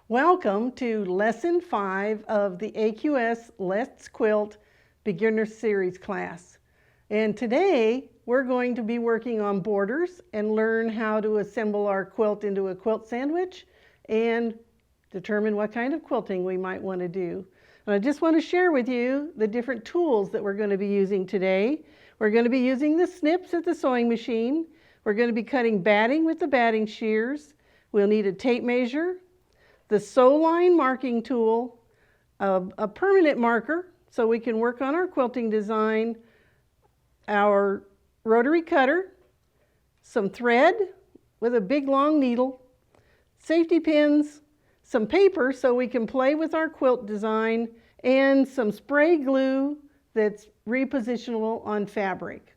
Welcome to Lesson 5 of the AQS Let's Quilt Beginner Series class. And today we're going to be working on borders and learn how to assemble our quilt into a quilt sandwich and determine what kind of quilting we might want to do. And I just want to share with you the different tools that we're going to be using today. We're going to be using the snips at the sewing machine. We're going to be cutting batting with the batting shears. We'll need a tape measure, the sew line marking tool, a permanent marker so we can work on our quilting design, our rotary cutter, some thread with a big long needle, safety pins, some paper so we can play with our quilt design, and some spray glue that's repositionable on fabric.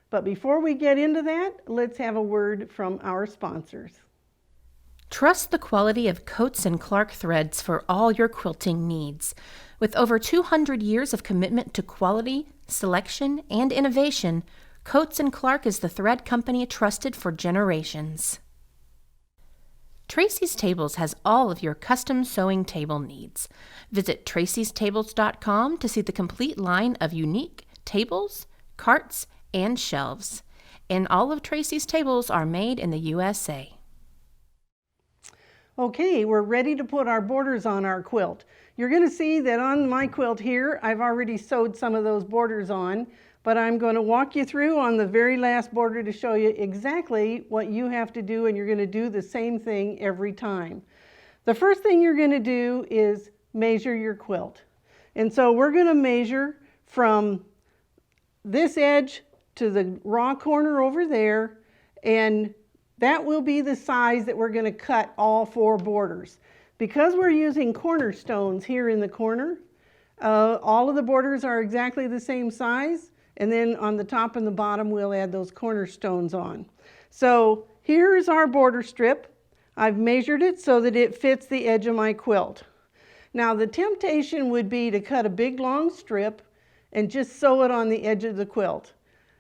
But before we get into that, let's have a word from our sponsors. Trust the quality of Coates & Clark threads for all your quilting needs. With over 200 years of commitment to quality, selection, and innovation, Coates & Clark is the thread company trusted for generations. Tracy's Tables has all of your custom sewing table needs. Visit tracystables.com to see the complete line of unique tables, carts, and shelves. And all of Tracy's Tables are made in the USA. Okay, we're ready to put our borders on our quilt. You're going to see that on my quilt here, I've already sewed some of those borders on, but I'm going to walk you through on the very last border to show you exactly what you have to do, and you're going to do the same thing every time. The first thing you're going to do is measure your quilt. And so we're going to measure from this edge to the raw corner over there, and that will be the size that we're going to cut all four borders. Because we're using cornerstones here in the corner, all of the borders are exactly the same size, and then on the top and the bottom we'll add those cornerstones on. So here's our border strip. I've measured it so that it fits the edge of my quilt. Now the temptation would be to cut a big long strip and just sew it on the edge of the quilt.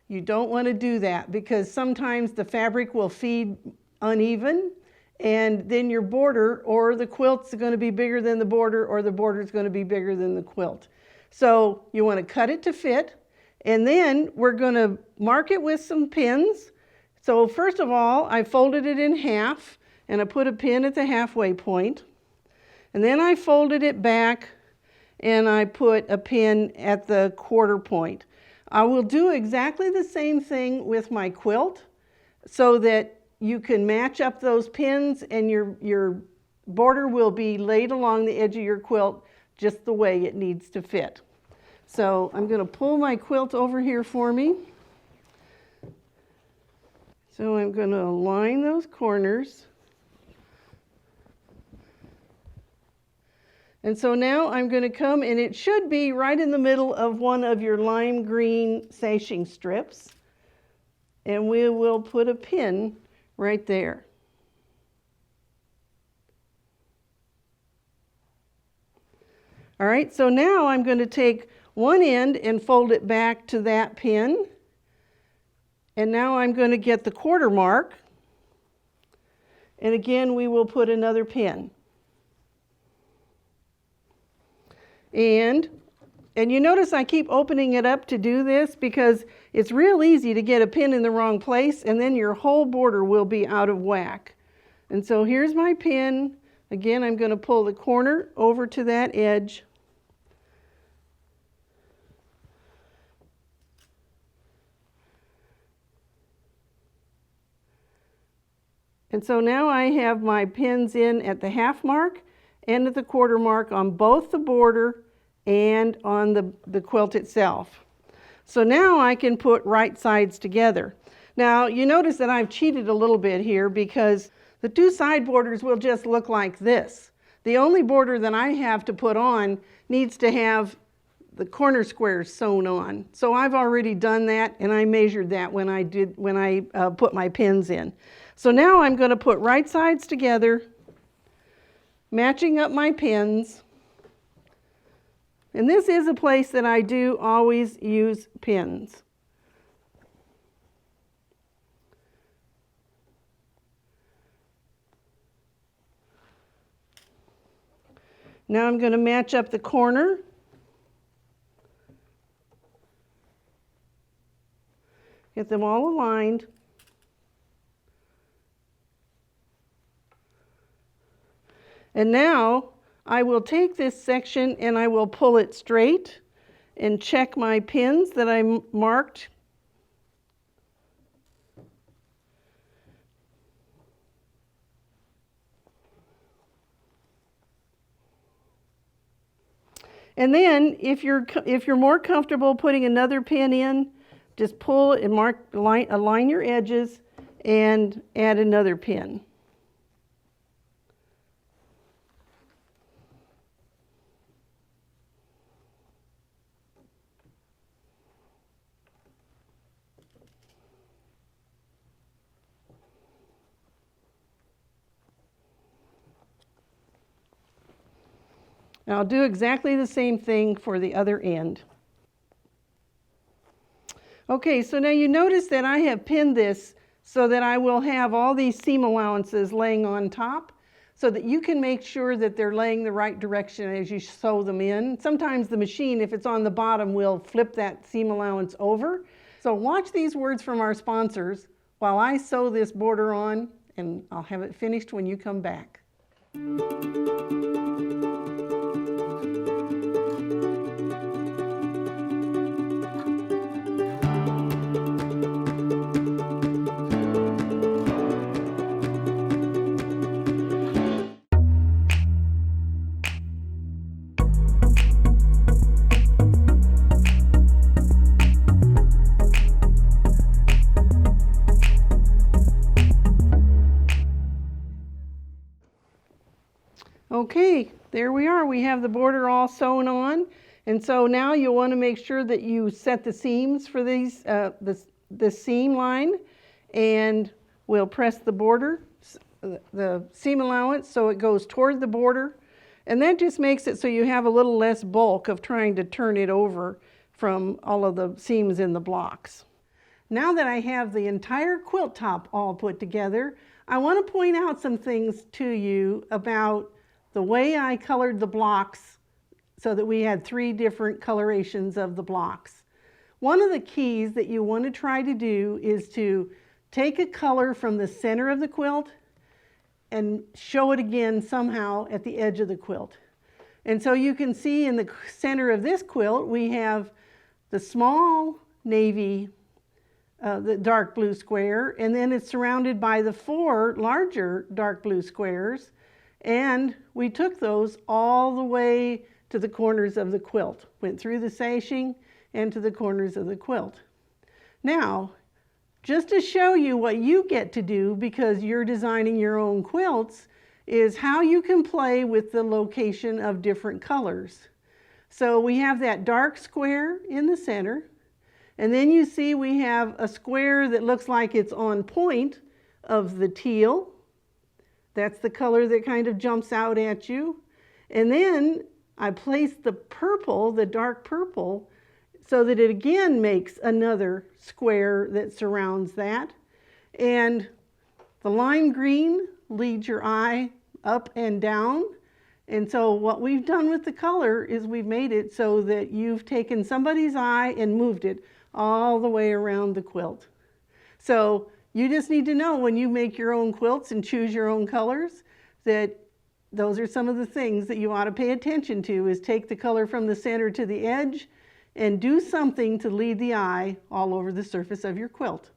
You don't want to do that because sometimes the fabric will feed uneven, and then your border or the quilt's going to be bigger than the border, or the border is going to be bigger than the quilt. So you want to cut it to fit, and then we're going to mark it with some pins. So first of all, I folded it in half and I put a pin at the halfway point, and then I folded it back and I put a pin at the quarter point. I will do exactly the same thing with my quilt so that you can match up those pins and your border will be laid along the edge of your quilt just the way it needs to fit. So I'm going to pull my quilt over here for me. So I'm going to align those corners. And so now I'm going to come, and it should be right in the middle of one of your lime green sashing strips. And we will put a pin right there. All right, so now I'm going to take one end and fold it back to that pin. And now I'm going to get the quarter mark. And again, we will put another pin. And you notice I keep opening it up to do this because it's real easy to get a pin in the wrong place, and then your whole border will be out of whack. And so here's my pin. Again, I'm going to pull the corner over to that edge. And so now I have my pins in at the half mark and at the quarter mark on both the border and on the quilt itself. So now I can put right sides together. Now you notice that I've cheated a little bit here because the two side borders will just look like this. The only border that I have to put on needs to have the corner squares sewn on. So I've already done that, and I measured that when I put my pins in. So now I'm going to put right sides together, matching up my pins. And this is a place that I do always use pins. Now I'm going to match up the corner. Get them all aligned. And now I will take this section and I will pull it straight and check my pins that I marked. And then if you're more comfortable putting another pin in, just pull and align your edges and add another pin. And I'll do exactly the same thing for the other end. Okay, so now you notice that I have pinned this so that I will have all these seam allowances laying on top so that you can make sure that they're laying the right direction as you sew them in. Sometimes the machine, if it's on the bottom, will flip that seam allowance over. So watch these words from our sponsors while I sew this border on, and I'll have it finished when you come back. Okay, there we are. We have the border all sewn on. And so now you'll want to make sure that you set the seams for these, the seam line, and we'll press the border, the seam allowance, so it goes toward the border. And that just makes it so you have a little less bulk of trying to turn it over from all of the seams in the blocks. Now that I have the entire quilt top all put together, I want to point out some things to you about the way I colored the blocks so that we had 3 different colorations of the blocks. One of the keys that you want to try to do is to take a color from the center of the quilt and show it again somehow at the edge of the quilt. And so you can see in the center of this quilt we have the small navy, the dark blue square, and then it's surrounded by the 4 larger dark blue squares. And we took those all the way to the corners of the quilt, went through the sashing and to the corners of the quilt. Now, just to show you what you get to do because you're designing your own quilts, is how you can play with the location of different colors. So we have that dark square in the center, and then you see we have a square that looks like it's on point of the teal. That's the color that kind of jumps out at you. And then I placed the purple, the dark purple, so that it again makes another square that surrounds that. And the lime green leads your eye up and down. And so what we've done with the color is we've made it so that you've taken somebody's eye and moved it all the way around the quilt. So you just need to know when you make your own quilts and choose your own colors that those are some of the things that you ought to pay attention to, is take the color from the center to the edge and do something to lead the eye all over the surface of your quilt.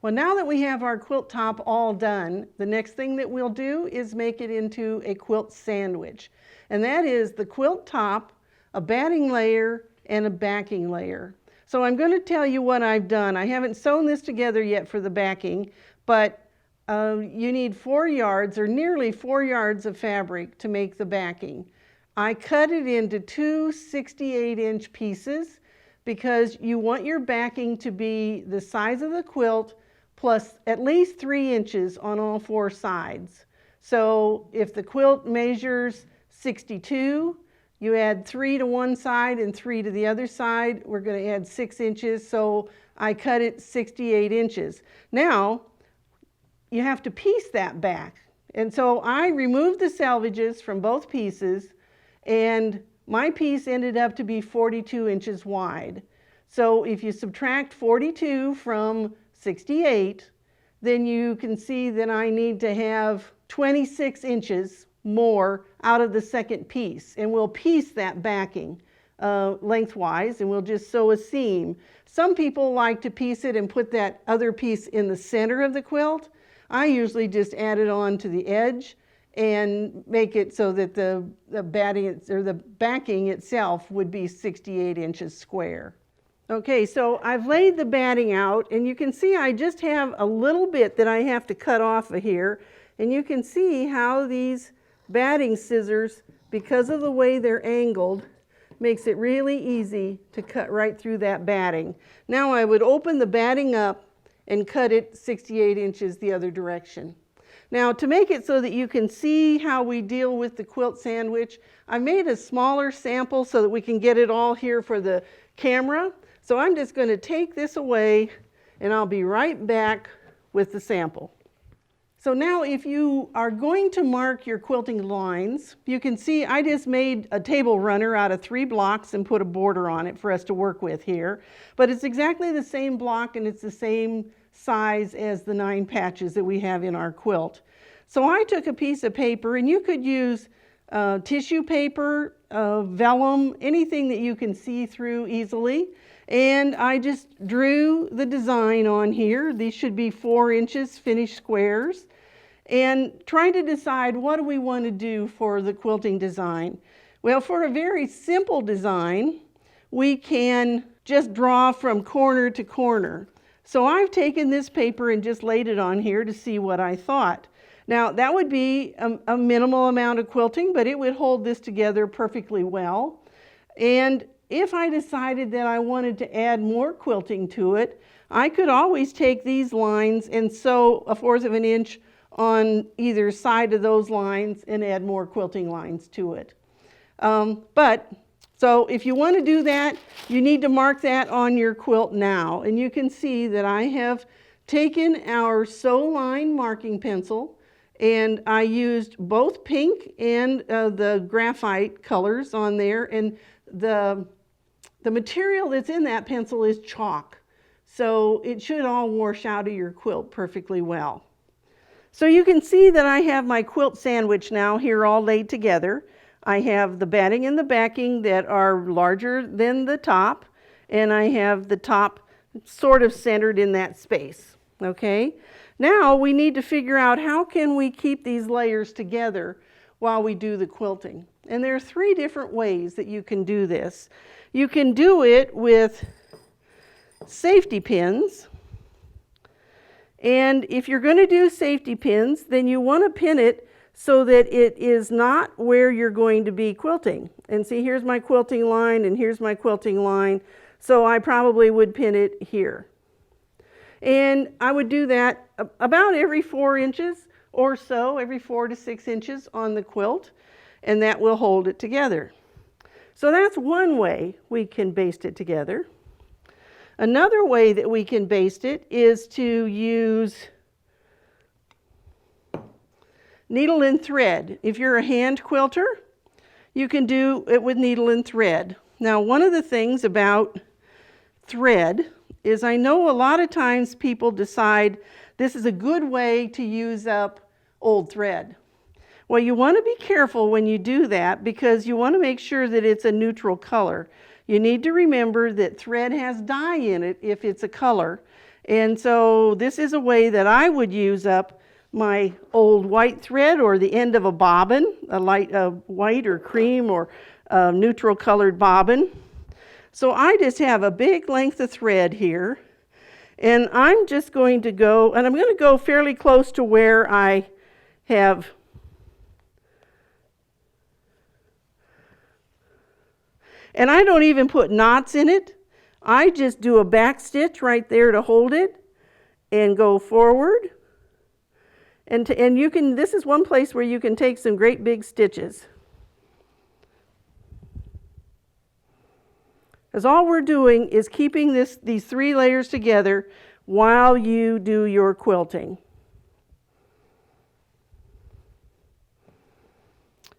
Well, now that we have our quilt top all done, the next thing that we'll do is make it into a quilt sandwich. And that is the quilt top, a batting layer, and a backing layer. So I'm going to tell you what I've done. I haven't sewn this together yet for the backing, but you need 4 yards or nearly 4 yards of fabric to make the backing. I cut it into 2 68-inch pieces because you want your backing to be the size of the quilt plus at least 3 inches on all 4 sides. So if the quilt measures 62, you add 3 to one side and 3 to the other side. We're going to add 6 inches, so I cut it 68 inches. Now, you have to piece that back. And so I removed the selvages from both pieces and my piece ended up to be 42 inches wide. So if you subtract 42 from 68, then you can see that I need to have 26 inches more out of the second piece, and we'll piece that backing lengthwise, and we'll just sew a seam. Some people like to piece it and put that other piece in the center of the quilt. I usually just add it on to the edge and make it so that the batting or the backing itself would be 68 inches square. Okay, so I've laid the batting out, and you can see I just have a little bit that I have to cut off of here, and you can see how these batting scissors, because of the way they're angled, makes it really easy to cut right through that batting. Now I would open the batting up and cut it 68 inches the other direction. Now, to make it so that you can see how we deal with the quilt sandwich, I made a smaller sample so that we can get it all here for the camera. So I'm just going to take this away, and I'll be right back with the sample. So now if you are going to mark your quilting lines, you can see I just made a table runner out of 3 blocks and put a border on it for us to work with here. But it's exactly the same block, and it's the same size as the 9 patches that we have in our quilt. So I took a piece of paper, and you could use tissue paper, vellum, anything that you can see through easily. And I just drew the design on here. These should be 4 inches finished squares. And trying to decide what do we want to do for the quilting design. Well, for a very simple design, we can just draw from corner to corner. So I've taken this paper and just laid it on here to see what I thought. Now that would be a minimal amount of quilting, but it would hold this together perfectly well. And if I decided that I wanted to add more quilting to it, I could always take these lines and sew 1/4 of an inch on either side of those lines and add more quilting lines to it. So if you want to do that, you need to mark that on your quilt now. And you can see that I have taken our sew line marking pencil, and I used both pink and the graphite colors on there, and the material that's in that pencil is chalk. So it should all wash out of your quilt perfectly well. So you can see that I have my quilt sandwich now here all laid together. I have the batting and the backing that are larger than the top, and I have the top sort of centered in that space. Okay? Now we need to figure out how can we keep these layers together while we do the quilting. And there are 3 different ways that you can do this. You can do it with safety pins. And if you're going to do safety pins, then you want to pin it so that it is not where you're going to be quilting. And see, here's my quilting line, and here's my quilting line. So I probably would pin it here. And I would do that about every 4 inches or so, every 4 to 6 inches on the quilt, and that will hold it together. So that's one way we can baste it together. Another way that we can baste it is to use needle and thread. If you're a hand quilter, you can do it with needle and thread. Now, one of the things about thread is I know a lot of times people decide this is a good way to use up old thread. Well, you want to be careful when you do that because you want to make sure that it's a neutral color. You need to remember that thread has dye in it if it's a color. And so this is a way that I would use up my old white thread or the end of a bobbin, a light white or cream or neutral colored bobbin. So I just have a big length of thread here, and I'm just going to go, and I'm going to go fairly close to where I have and I don't even put knots in it. I just do a back stitch right there to hold it and go forward. And you can, this is one place where you can take some great big stitches. Because all we're doing is keeping these 3 layers together while you do your quilting.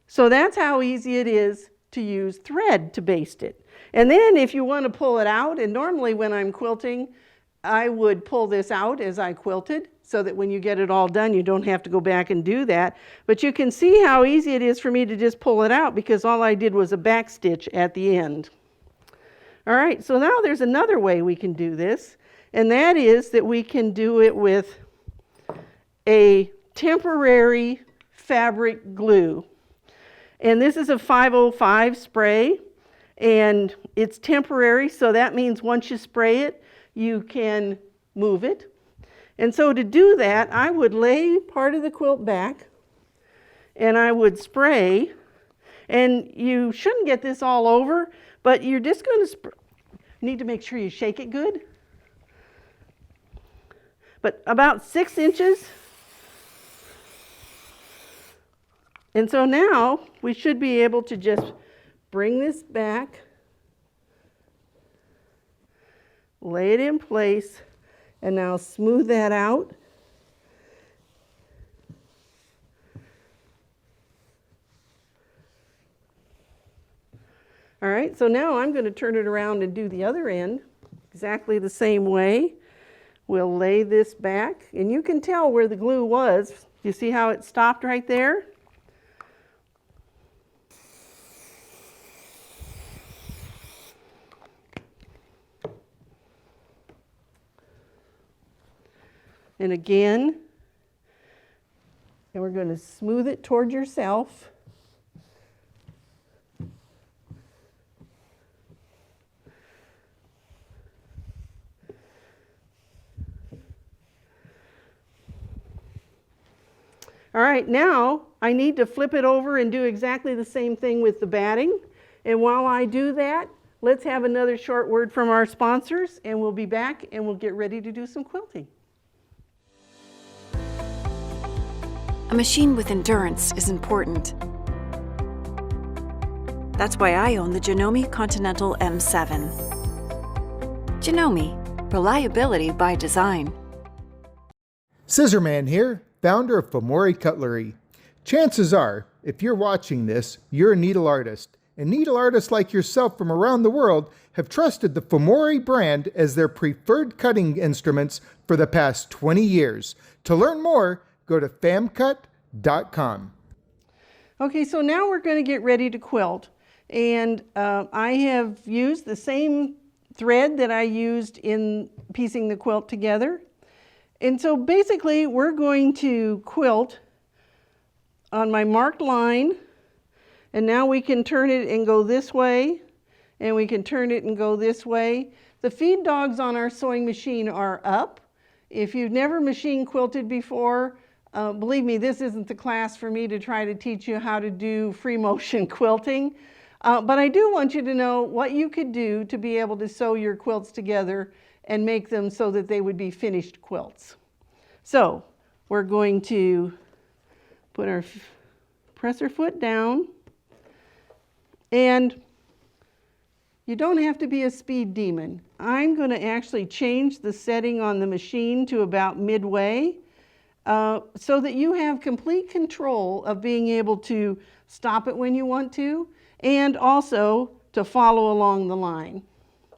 So that's how easy it is to use thread to baste it. And then if you want to pull it out, and normally when I'm quilting, I would pull this out as I quilted so that when you get it all done, you don't have to go back and do that. But you can see how easy it is for me to just pull it out because all I did was a back stitch at the end. All right, so now there's another way we can do this, and that is that we can do it with a temporary fabric glue. And this is a 505 spray, and it's temporary, so that means once you spray it, you can move it. And so to do that, I would lay part of the quilt back, and I would spray, and you shouldn't get this all over, but you're just going to need to make sure you shake it good. But about 6 inches. And so now we should be able to just bring this back, lay it in place, and now smooth that out. All right, so now I'm going to turn it around and do the other end exactly the same way. We'll lay this back, and you can tell where the glue was. You see how it stopped right there? And again, and we're going to smooth it toward yourself. All right, now I need to flip it over and do exactly the same thing with the batting. And while I do that, let's have another short word from our sponsors, and we'll be back and we'll get ready to do some quilting. A machine with endurance is important. That's why I own the Janome Continental M7. Janome, reliability by design. Scissorman here, founder of Fomori Cutlery. Chances are, if you're watching this, you're a needle artist. And needle artists like yourself from around the world have trusted the Fomori brand as their preferred cutting instruments for the past 20 years. To learn more, go to famcut.com. Okay, so now we're going to get ready to quilt. And I have used the same thread that I used in piecing the quilt together. And so basically we're going to quilt on my marked line, and now we can turn it and go this way, and we can turn it and go this way. The feed dogs on our sewing machine are up. If you've never machine quilted before, believe me, this isn't the class for me to try to teach you how to do free motion quilting. But I do want you to know what you could do to be able to sew your quilts together and make them so that they would be finished quilts. So we're going to put our presser foot down, and you don't have to be a speed demon. I'm going to actually change the setting on the machine to about midway so that you have complete control of being able to stop it when you want to and also to follow along the line.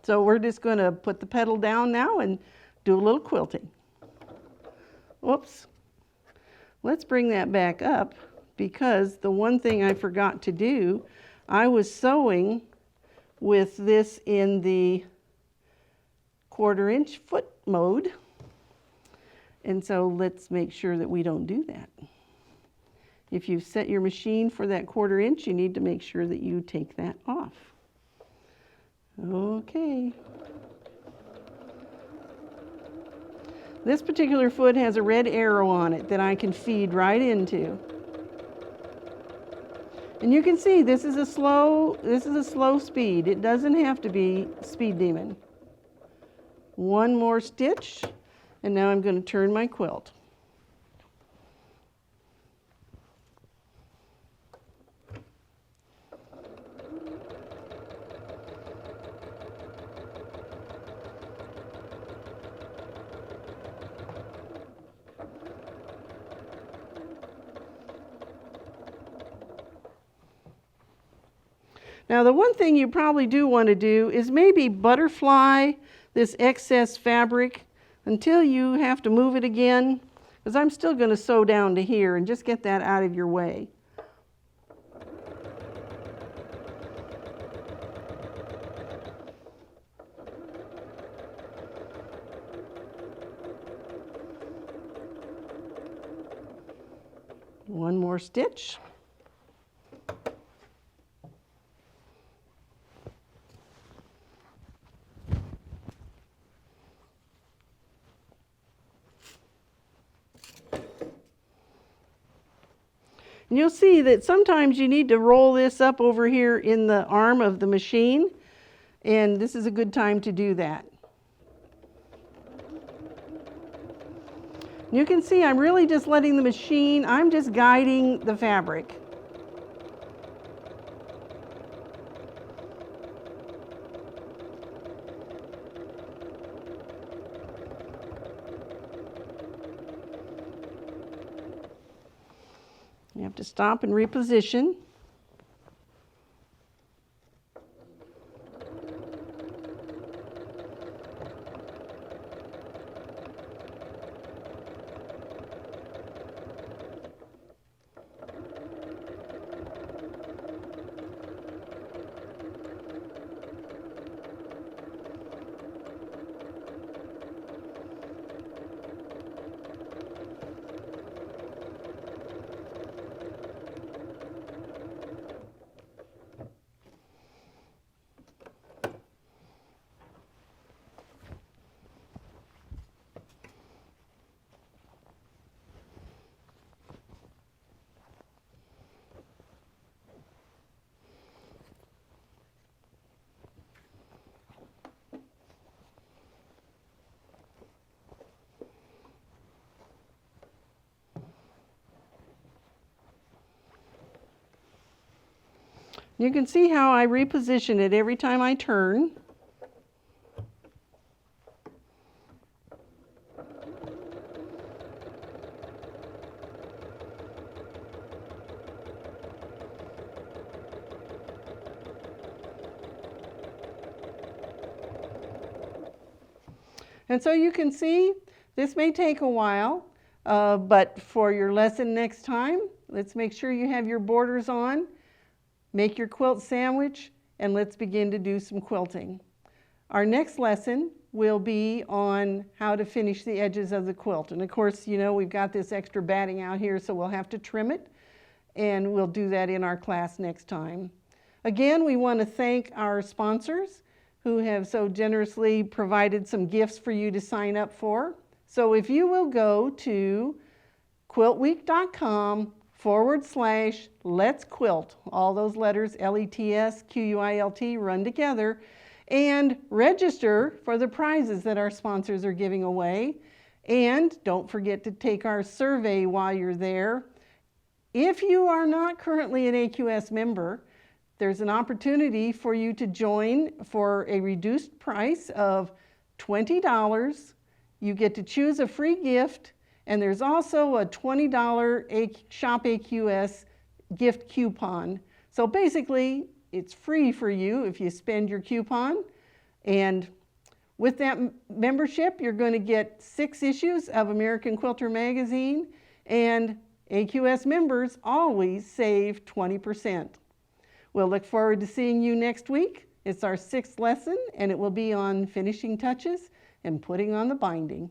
So we're just going to put the pedal down now and do a little quilting. Whoops. Let's bring that back up because the one thing I forgot to do, I was sewing with this in the 1/4 inch foot mode. And so let's make sure that we don't do that. If you've set your machine for that 1/4 inch, you need to make sure that you take that off. Okay. This particular foot has a red arrow on it that I can feed right into. And you can see this is a slow speed. It doesn't have to be speed demon. One more stitch, and now I'm going to turn my quilt. Now the one thing you probably do want to do is maybe butterfly this excess fabric until you have to move it again, because I'm still going to sew down to here, and just get that out of your way. One more stitch. And you'll see that sometimes you need to roll this up over here in the arm of the machine, and this is a good time to do that. You can see I'm really just letting the machine, I'm just guiding the fabric. You have to stop and reposition. You can see how I reposition it every time I turn. And so you can see this may take a while, but for your lesson next time, let's make sure you have your borders on. Make your quilt sandwich, and let's begin to do some quilting. Our next lesson will be on how to finish the edges of the quilt. And of course, you know, we've got this extra batting out here, so we'll have to trim it, and we'll do that in our class next time. Again, we want to thank our sponsors who have so generously provided some gifts for you to sign up for. So if you will go to quiltweek.com/Let's Quilt, all those letters LETSQUILT run together, and register for the prizes that our sponsors are giving away. And don't forget to take our survey while you're there. If you are not currently an AQS member, there's an opportunity for you to join for a reduced price of $20. You get to choose a free gift, and there's also a $20 Shop AQS gift coupon. So basically, it's free for you if you spend your coupon. And with that membership, you're going to get 6 issues of American Quilter magazine, and AQS members always save 20%. We'll look forward to seeing you next week. It's our 6th lesson, and it will be on finishing touches and putting on the binding.